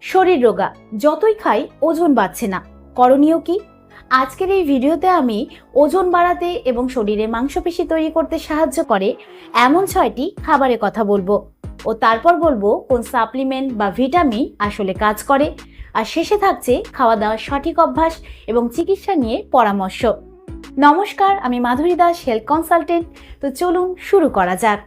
শরীর রোগা, যতই খাই ওজন বাড়ছে না, করণীয় কি? আজকের এই ভিডিওতে আমি ওজন বাড়াতে এবং শরীরে মাংসপেশি তৈরি করতে সাহায্য করে এমন 6টি খাবারের কথা বলবো ও তারপর বলবো কোন সাপ্লিমেন্ট বা ভিটামিন আসলে কাজ করে। আর শেষে থাকছে খাওয়া দাওয়ার সঠিক অভ্যাস এবং চিকিৎসা নিয়ে পরামর্শ। নমস্কার, আমি মাধুরী দাস, হেলথ কনসালটেন্ট। তো চলুন শুরু করা যাক।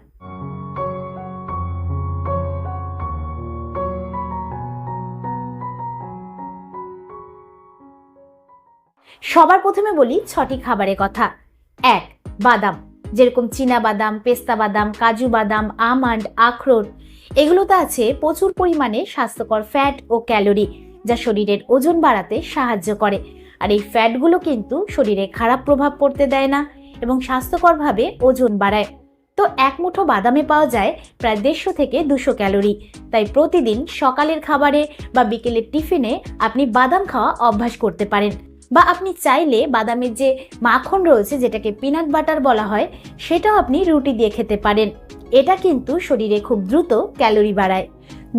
সবার প্রথমে বলি 6টি খাবারের কথা। 1. বাদাম, যেরকম চীনা বাদাম, পেস্তা বাদাম, কাজু বাদাম, আমন্ড, আখরোট। এগুলোতে আছে প্রচুর পরিমাণে স্বাস্থ্যকর ফ্যাট ও ক্যালোরি, যা শরীরের ওজন বাড়াতে সাহায্য করে। আর এই ফ্যাটগুলো কিন্তু শরীরে খারাপ প্রভাব পড়তে দেয় না এবং স্বাস্থ্যকরভাবে ওজন বাড়ায়। তো এক মুঠো বাদামে পাওয়া যায় প্রায় 150 থেকে 200 ক্যালোরি। তাই প্রতিদিন সকালের খাবারে বা বিকেলের টিফিনে আপনি বাদাম খাওয়া অভ্যাস করতে পারেন। বা আপনি চাইলে বাদামের যে মাখন রয়েছে, যেটাকে পিনাট বাটার বলা হয়, সেটাও আপনি রুটি দিয়ে খেতে পারেন। এটা কিন্তু শরীরে খুব দ্রুত ক্যালোরি বাড়ায়।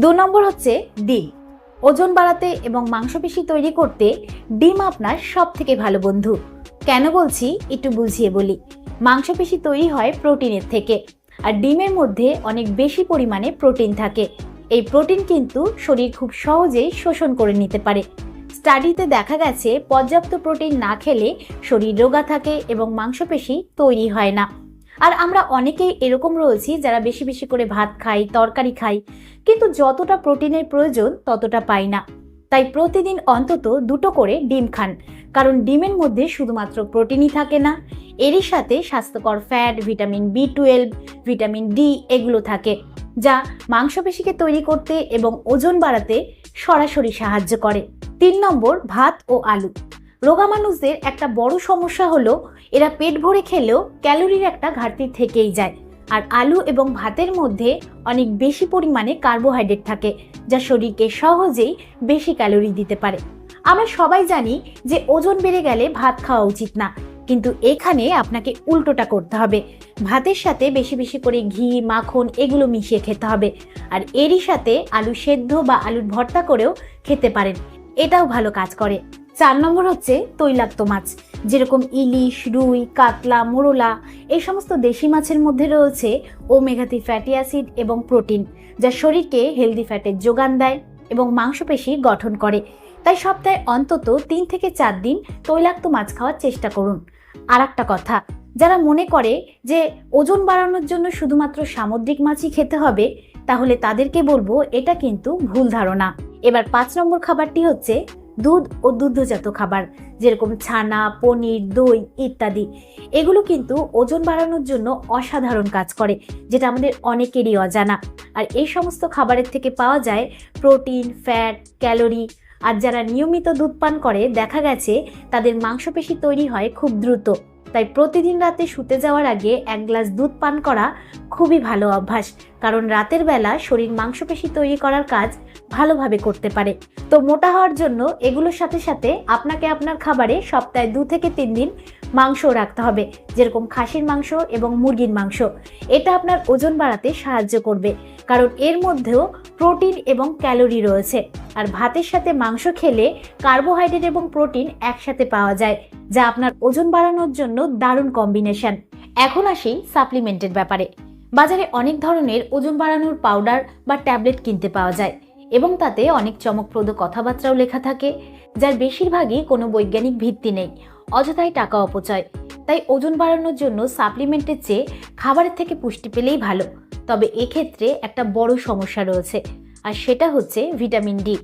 2 নম্বর হচ্ছে ডিম। ওজন বাড়াতে এবং মাংসপেশি তৈরি করতে ডিম আপনার সব থেকে ভালো বন্ধু। কেন বলছি একটু বুঝিয়ে বলি। মাংসপেশি তৈরি হয় প্রোটিনের থেকে, আর ডিমের মধ্যে অনেক বেশি পরিমাণে প্রোটিন থাকে। এই প্রোটিন কিন্তু শরীর খুব সহজেই শোষণ করে নিতে পারে। স্টাডিতে দেখা গেছে পর্যাপ্ত প্রোটিন না খেলে শরীর রোগা থাকে এবং মাংসপেশি তৈরি হয় না। আর আমরা অনেকেই এরকম রয়েছি যারা বেশি বেশি করে ভাত খাই, তরকারি খাই, কিন্তু যতটা প্রোটিনের প্রয়োজন ততটা পাই না। তাই প্রতিদিন অন্তত 2টো করে ডিম খান, কারণ ডিমের মধ্যে শুধুমাত্র প্রোটিনই থাকে না, এরই সাথে স্বাস্থ্যকর fat, vitamin B12, vitamin D এগুলো থাকে, যা মাংসপেশিকে তৈরি করতে এবং ওজন বাড়াতে সরাসরি সাহায্য করে। 3 নম্বর ভাত ও আলু। রোগা মানুষদের একটা বড় সমস্যা হলো এরা পেট ভরে খেলেও ক্যালোরির একটা ঘাটতি থেকেই যায়। আর আলু এবং ভাতের মধ্যে অনেক বেশি পরিমাণে কার্বোহাইড্রেট থাকে, যা শরীরকে সহজেই বেশি ক্যালোরি দিতে পারে। আমরা সবাই জানি যে ওজন বেড়ে গেলে ভাত খাওয়া উচিত না, কিন্তু এখানে আপনাকে উল্টোটা করতে হবে। ভাতের সাথে বেশি বেশি করে ঘি, মাখন এগুলো মিশিয়ে খেতে হবে। আর এরই সাথে আলু সেদ্ধ বা আলুর ভর্তা করেও খেতে পারেন, এটাও ভালো কাজ করে। 4 নম্বর হচ্ছে তৈলাক্ত মাছ, যেরকম ইলিশ, রুই, কাতলা, মোরলা। এই সমস্ত দেশি মাছের মধ্যে রয়েছে ওমেগা 3 ফ্যাটি অ্যাসিড এবং প্রোটিন, যা শরীরকে হেলদি ফ্যাটের যোগান দেয় এবং মাংসপেশি গঠন করে। তাই সপ্তাহে অন্তত 3 থেকে 4 দিন তৈলাক্ত মাছ খাওয়ার চেষ্টা করুন। আর একটা কথা, যারা মনে করে যে ওজন বাড়ানোর জন্য শুধুমাত্র সামুদ্রিক মাছই খেতে হবে, তাহলে তাদেরকে বলবো এটা কিন্তু ভুল ধারণা। এবার 5 নম্বর খাবারটি হচ্ছে দুধ ও দুগ্ধজাত খাবার, যেরকম ছানা, পনির, দই ইত্যাদি। এগুলো কিন্তু ওজন বাড়ানোর জন্য অসাধারণ কাজ করে, যেটা আমাদের অনেকেরই অজানা। আর এই সমস্ত খাবারের থেকে পাওয়া যায় প্রোটিন, ফ্যাট, ক্যালোরি। আর যারা নিয়মিত দুধ পান করে দেখা গেছে তাদের মাংসপেশি তৈরি হয় খুব দ্রুত। তাই প্রতিদিন রাতে শুতে যাওয়ার আগে 1 গ্লাস দুধ পান করা খুবই ভালো অভ্যাস, কারণ রাতের বেলা শরীর মাংসপেশি তৈরি করার কাজ ভালোভাবে করতে পারে। তো মোটা হওয়ার জন্য এগুলোর সাথে সাথে আপনাকে আপনার খাবারে সপ্তাহে 2 থেকে 3 দিন মাংসও রাখতে হবে, যেরকম খাসির মাংস এবং মুরগির মাংস। এটা আপনার ওজন বাড়াতে সাহায্য করবে, কারণ এর মধ্যেও প্রোটিন এবং ক্যালোরি রয়েছে। আর ভাতের সাথে মাংস খেলে কার্বোহাইড্রেট এবং প্রোটিন একসাথে পাওয়া যায়, যা আপনার ওজন বাড়ানোর জন্য দারুণ কম্বিনেশন। এখন আসি সাপ্লিমেন্টের ব্যাপারে। বাজারে অনেক ধরনের ওজন বাড়ানোর পাউডার বা ট্যাবলেট কিনতে পাওয়া যায় এবং তাতে অনেক চমকপ্রদ কথাবার্তাও লেখা থাকে, যার বেশিরভাগই কোনো বৈজ্ঞানিক ভিত্তি নেই, অযথাই টাকা অপচয়। তাই ওজন বাড়ানোর জন্য সাপ্লিমেন্টের চেয়ে খাবারের থেকে পুষ্টি পেলেই ভালো। তবে এক্ষেত্রে একটা বড় সমস্যা রয়েছে, আর সেটা হচ্ছে ভিটামিন ডি।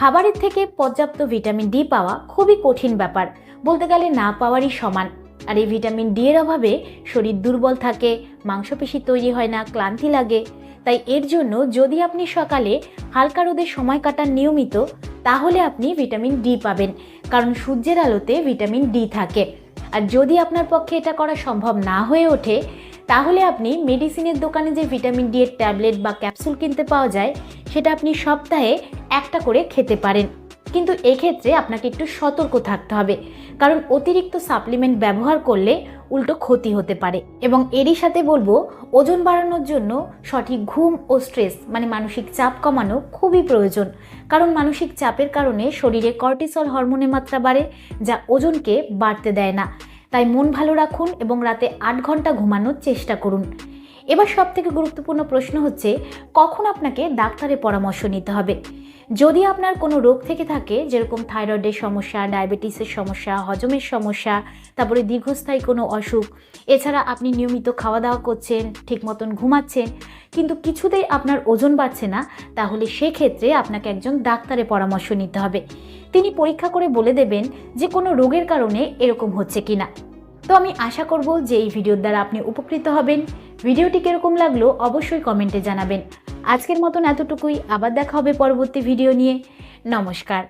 খাবারের থেকে পর্যাপ্ত ভিটামিন ডি পাওয়া খুবই কঠিন ব্যাপার, বলতে গেলে না পাওয়ারই সমান। আর এই ভিটামিন ডি এর অভাবে শরীর দুর্বল থাকে, মাংসপেশি তৈরি হয় না, ক্লান্তি লাগে। তাই এর জন্য যদি আপনি সকালে হালকা রোদে সময় কাটান নিয়মিত, তাহলে আপনি ভিটামিন ডি পাবেন, কারণ সূর্যের আলোতে ভিটামিন ডি থাকে। আর যদি আপনার পক্ষে এটা করা সম্ভব না হয়ে ওঠে, তাহলে আপনি মেডিসিনের দোকানে যে ভিটামিন ডি এর ট্যাবলেট বা ক্যাপসুল কিনতে পাওয়া যায়, সেটা আপনি সপ্তাহে 1টা করে খেতে পারেন। কিন্তু এক্ষেত্রে আপনাকে একটু সতর্ক থাকতে হবে, কারণ অতিরিক্ত সাপ্লিমেন্ট ব্যবহার করলে উল্টো ক্ষতি হতে পারে। এবং এরই সাথে বলবো, ওজন বাড়ানোর জন্য সঠিক ঘুম ও স্ট্রেস মানে মানসিক চাপ কমানো খুবই প্রয়োজন, কারণ মানসিক চাপের কারণে শরীরে কর্টিসল হরমোনের মাত্রা বাড়ে, যা ওজনকে বাড়তে দেয় না। তাই মন ভালো রাখুন এবং রাতে 8 ঘন্টা ঘুমানোর চেষ্টা করুন। এবার সবথেকে গুরুত্বপূর্ণ প্রশ্ন হচ্ছে, কখন আপনাকে ডাক্তারের পরামর্শ নিতে হবে। যদি আপনার কোনো রোগ থেকে থাকে, যেরকম থাইরয়েডের সমস্যা, ডায়াবেটিসের সমস্যা, হজমের সমস্যা, তারপরে দীর্ঘস্থায়ী কোনো অসুখ, এছাড়া আপনি নিয়মিত খাওয়া দাওয়া করছেন, ঠিক মতন ঘুমাচ্ছেন, কিন্তু কিছুতেই আপনার ওজন বাড়ছে না, তাহলে সেক্ষেত্রে আপনাকে একজন ডাক্তারের পরামর্শ নিতে হবে। তিনি পরীক্ষা করে বলে দেবেন যে কোনো রোগের কারণে এরকম হচ্ছে কিনা। তো আমি আশা করব যে এই ভিডিওর দ্বারা আপনি উপকৃত হবেন। ভিডিওটি কিরকম লাগলো অবশ্যই কমেন্টে জানাবেন। আজকের মতন এতটুকুই, আবার দেখা হবে পরবর্তী ভিডিও নিয়ে। নমস্কার।